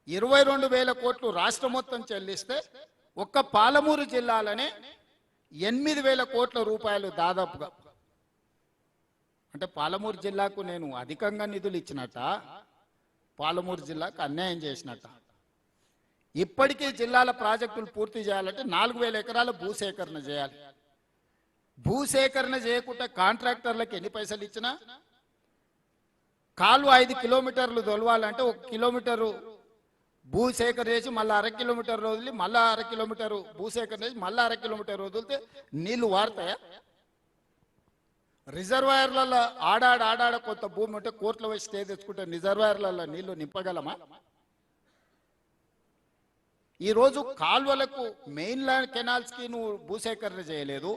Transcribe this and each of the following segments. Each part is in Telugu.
22,000 కోట్లు రాష్ట్రం మొత్తం చెల్లిస్తే ఒక్క పాలమూరు జిల్లాలోనే 8,000 కోట్ల రూపాయలు దాదాపుగా. అంటే పాలమూరు జిల్లాకు నేను అధికంగా నిధులు ఇచ్చినట్ట, పాలమూరు జిల్లాకు అన్యాయం చేసినట్ట. ఇప్పటికీ జిల్లాల ప్రాజెక్టులు పూర్తి చేయాలంటే 4,000 ఎకరాల భూసేకరణ చేయాలి. భూసేకరణ చేయకుండా కాంట్రాక్టర్లకు ఎన్ని పైసలు ఇచ్చినా, కాలువ 5 కిలోమీటర్లు తొలవాలంటే 1 కిలోమీటరు భూసేకరణ చేసి మళ్ళీ 1/2 కిలోమీటర్ వదిలి మళ్ళీ 1/2 కిలోమీటరు భూసేకరణ చేసి మళ్ళీ 1/2 కిలోమీటర్ వదిలితే నీళ్లు వారుతాయా? రిజర్వాయర్లలో ఆడాడ కొంత భూమి ఉంటే కోర్టులో వచ్చి స్టే తెచ్చుకుంటే రిజర్వాయర్లలో నీళ్లు నింపగలమా? ఈరోజు కాలువలకు మెయిన్ ల్యాండ్ కెనాల్స్కి నువ్వు భూసేకరణ చేయలేదు.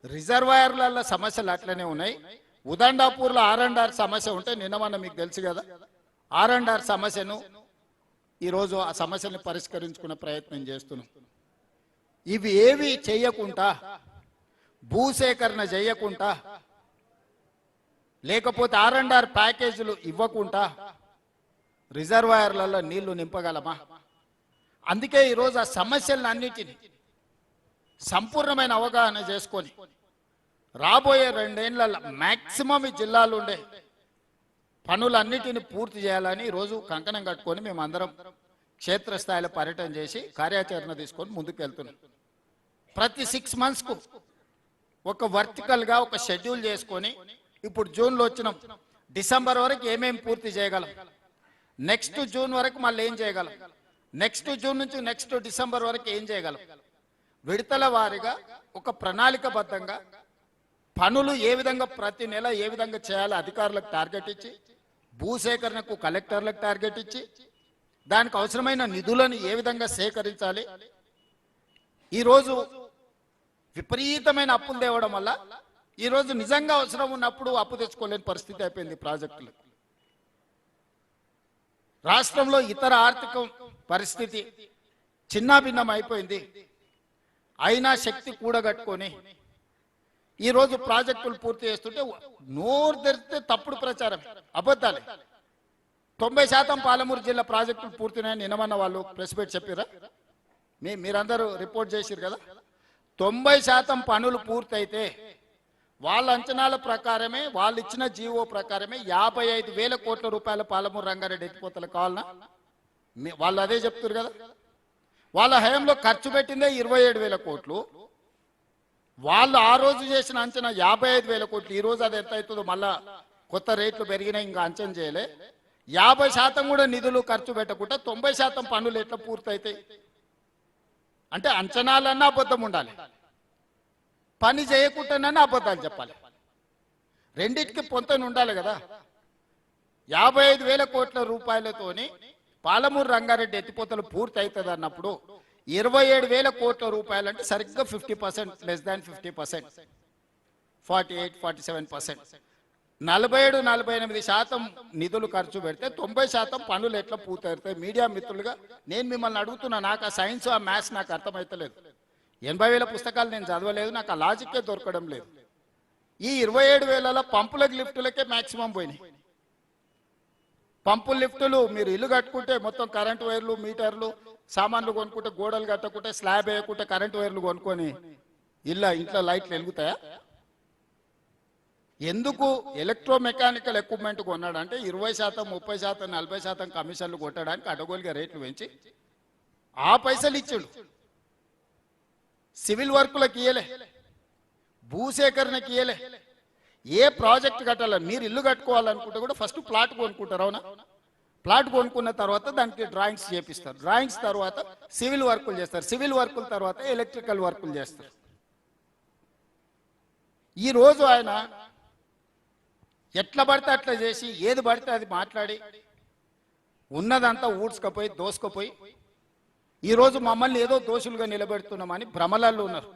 రిజర్వాయర్ల సమస్యలు అట్లనే ఉన్నాయి. ఉదండాపూర్లో R&R సమస్య ఉంటే నిన్నమన్న మీకు తెలుసు కదా, R&R సమస్యను ఈరోజు ఆ సమస్యను పరిష్కరించుకునే ప్రయత్నం చేస్తున్నాం. ఇవి ఏవి చేయకుండా, భూసేకరణ చేయకుండా, లేకపోతే R&R ప్యాకేజీలు ఇవ్వకుండా రిజర్వాయర్లలో నీళ్లు నింపగలమా? అందుకే ఈరోజు ఆ సమస్యలన్నిటిని సంపూర్ణమైన అవగాహన చేసుకొని రాబోయే 2 ఏళ్లలో మ్యాక్సిమం ఈ జిల్లాలో ఉండే పనులన్నిటిని పూర్తి చేయాలని ఈరోజు కంకణం కట్టుకొని మేమందరం క్షేత్రస్థాయిలో పర్యటన చేసి కార్యాచరణ తీసుకొని ముందుకు వెళ్తున్నాం. ప్రతి 6 మంత్స్కు ఒక వర్టికల్గా ఒక షెడ్యూల్ చేసుకొని, ఇప్పుడు జూన్లో వచ్చినాం, డిసెంబర్ వరకు ఏమేమి పూర్తి చేయగలం, నెక్స్ట్ జూన్ వరకు మళ్ళీ ఏం చేయగలం, నెక్స్ట్ జూన్ నుంచి నెక్స్ట్ డిసెంబర్ వరకు ఏం చేయగలం, విడతల వారీగా ఒక ప్రణాళికబద్ధంగా పనులు ఏ విధంగా ప్రతి నెల ఏ విధంగా చేయాలో అధికారులకు టార్గెట్ ఇచ్చి, భూసేకరణకు కలెక్టర్లకు టార్గెట్ ఇచ్చి, దానికి అవసరమైన నిధులను ఏ విధంగా సేకరించాలి. ఈరోజు విపరీతమైన అప్పులు తేవడం వల్ల ఈరోజు నిజంగా అవసరం ఉన్నప్పుడు అప్పు తెచ్చుకోలేని పరిస్థితి అయిపోయింది ప్రాజెక్టులు. రాష్ట్రంలో ఇతర ఆర్థిక పరిస్థితి చిన్నాభిన్నం అయిపోయింది. అయినా శక్తి కూడగట్టుకొని ఈరోజు ప్రాజెక్టులు పూర్తి చేస్తుంటే నోరు తెరిస్తే తప్పుడు ప్రచారం, అబద్ధాలే. 90% పాలమూరు జిల్లా ప్రాజెక్టులు పూర్తినాయని నిన్నమన్న వాళ్ళు ప్రెస్ మీట్ చెప్పారా? మీరందరూ రిపోర్ట్ చేసిరు కదా. 90% పనులు పూర్తయితే వాళ్ళ అంచనాల ప్రకారమే, వాళ్ళు ఇచ్చిన జీవో ప్రకారమే 55,000 కోట్ల రూపాయల పాలమూరు రంగారెడ్డి ఎత్తిపోతలు కావాలన్నా వాళ్ళు అదే చెప్తారు కదా. వాళ్ళ హయాంలో ఖర్చు పెట్టిందే 27,000 కోట్లు. వాళ్ళు ఆ రోజు చేసిన అంచనా 55,000 కోట్లు. ఈ రోజు అది ఎంత అవుతుందో మళ్ళా కొత్త రేట్లు పెరిగినా ఇంకా అంచనా చేయలే. 50% కూడా నిధులు ఖర్చు పెట్టకుండా 90% పనులు ఎట్లా పూర్తయితాయి? అంటే అంచనాలన్నా అబద్ధం ఉండాలి, పని చేయకుండానన్నా అబద్ధాలు చెప్పాలి. రెండింటికి పొంతన ఉండాలి కదా. 55,000 కోట్ల రూపాయలతోని పాలమూరు రంగారెడ్డి ఎత్తిపోతలు పూర్తి అవుతుంది అన్నప్పుడు 27,000 కోట్ల రూపాయలు అంటే సరిగ్గా 50%, లెస్ దాన్ 50%, 48-47%, 47-48% నిధులు ఖర్చు పెడితే 90% పనులు ఎట్లా పూర్తవుతాయి? మీడియా మిత్రులుగా నేను మిమ్మల్ని అడుగుతున్నా. నాకు ఆ సైన్స్, ఆ మ్యాథ్స్ నాకు అర్థమవుతలేదు. 80,000 పుస్తకాలు నేను చదవలేదు, నాకు ఆ లాజిక్కే దొరకడం లేదు. ఈ 27,000 పంపులకు లిఫ్టులకే మ్యాక్సిమం పోయినాయి. పంపులు లిఫ్టులు మీరు ఇల్లు కట్టుకుంటే మొత్తం కరెంటు వైర్లు, మీటర్లు, సామాన్లు కొనుక్కుంటే, గోడలు కట్టకుంటే, స్లాబ్ వేయకుంటే, కరెంటు వైర్లు కొనుక్కొని ఇంట్లో లైట్లు వెలుగుతాయా? ఎందుకు ఎలక్ట్రోమెకానికల్ ఎక్విప్మెంట్ కొన్నాడంటే 20%, 30%, 40% కమిషన్లు కొట్టడానికి అడగోలుగా రేట్లు పెంచి ఆ పైసలు ఇచ్చాడు. సివిల్ వర్కులకు ఇయ్యలే, భూసేకరణకి ఇయ్యలే. ఏ ప్రాజెక్ట్ కట్టాలని మీరు ఇల్లు కట్టుకోవాలనుకుంటే కూడా ఫస్ట్ ప్లాట్ కొనుక్కుంటారు. అవునా? ప్లాట్ కొనుక్కున్న తర్వాత దానికి డ్రాయింగ్స్ చేపిస్తారు, డ్రాయింగ్స్ తర్వాత సివిల్ వర్కులు చేస్తారు, సివిల్ వర్కుల తర్వాత ఎలక్ట్రికల్ వర్కులు చేస్తారు. ఈరోజు ఆయన ఎట్లా పడితే అట్లా చేసి ఏది పడితే అది మాట్లాడి ఉన్నదంతా ఊడ్చుకపోయి దోసుకుపోయి ఈరోజు మమ్మల్ని ఏదో దోషులుగా నిలబెడుతున్నామని భ్రమలలో ఉన్నారు.